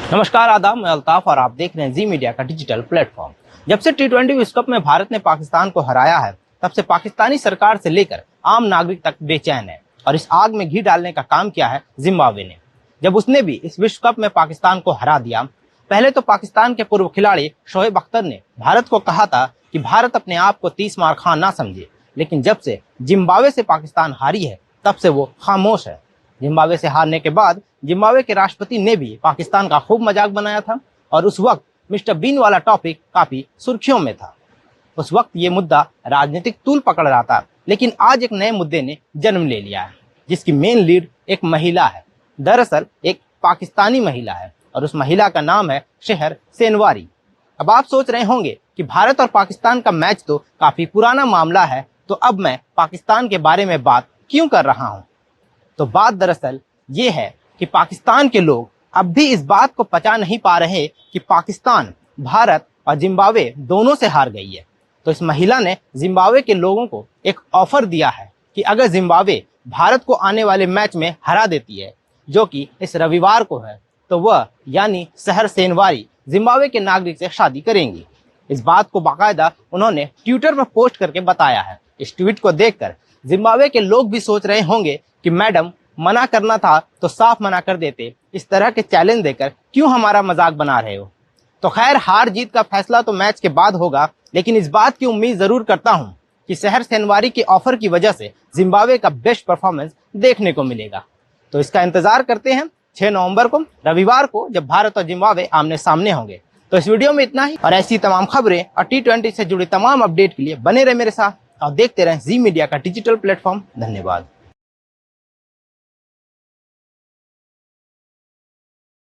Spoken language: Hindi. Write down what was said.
नमस्कार, आदाब, मैं अल्ताफ और आप देख रहे हैं जी मीडिया का डिजिटल प्लेटफॉर्म। जब से T20 विश्व कप में भारत ने पाकिस्तान को हराया है, तब से पाकिस्तानी सरकार से लेकर आम नागरिक तक बेचैन है और इस आग में घी डालने का काम किया है जिम्बाब्वे ने। जब उसने भी इस विश्व कप में पाकिस्तान को हरा दिया, पहले तो पाकिस्तान के पूर्व खिलाड़ी शोएब अख्तर ने भारत को कहा था कि भारत अपने आप को 30 मार खां ना समझे, लेकिन जब से जिम्बाब्वे से पाकिस्तान हारी है, तब से वो खामोश है। जिम्बाब्वे से हारने के बाद जिम्बाब्वे के राष्ट्रपति ने भी पाकिस्तान का खूब मजाक बनाया था और उस वक्त मिस्टर बीन वाला टॉपिक काफी सुर्खियों में था। उस वक्त ये मुद्दा राजनीतिक तूल पकड़ रहा था, लेकिन आज एक नए मुद्दे ने जन्म ले लिया है, जिसकी मेन लीड एक महिला है। दरअसल एक पाकिस्तानी महिला है और उस महिला का नाम है शहर सेनवारी। अब आप सोच रहे होंगे कि भारत और पाकिस्तान का मैच तो काफी पुराना मामला है, तो अब मैं पाकिस्तान के बारे में बात क्यों कर रहा हूँ। तो बात दरअसल ये है कि पाकिस्तान के लोग अब भी इस बात को पचा नहीं पा रहे कि पाकिस्तान भारत और जिम्बाब्वे दोनों से हार गई है। तो इस महिला ने जिम्बाब्वे के लोगों को एक ऑफर दिया है कि अगर जिम्बाब्वे भारत को आने वाले मैच में हरा देती है, जो कि इस रविवार को है, तो वह यानी शहर सेनवारी जिम्बाब्वे के नागरिक से शादी करेंगी। इस बात को बाकायदा उन्होंने ट्विटर पर पोस्ट करके बताया है। इस ट्वीट को देखकर जिम्बाब्वे के लोग भी सोच रहे होंगे कि मैडम, मना करना था तो साफ मना कर देते, इस तरह के चैलेंज देकर क्यों हमारा मजाक बना रहे हो। तो खैर, हार जीत का फैसला तो मैच के बाद होगा, लेकिन इस बात की उम्मीद जरूर करता हूं कि शहर सेनवारी के ऑफर की वजह से जिम्बाब्वे का बेस्ट परफॉर्मेंस देखने को मिलेगा। तो इसका इंतजार करते हैं 6 नवंबर को, रविवार को, जब भारत और जिम्बाब्वे आमने सामने होंगे। तो इस वीडियो में इतना ही, और ऐसी तमाम खबरें और T20 से जुड़ी तमाम अपडेट के लिए बने रहे मेरे साथ और देखते रहें जी मीडिया का डिजिटल प्लेटफॉर्म। धन्यवाद।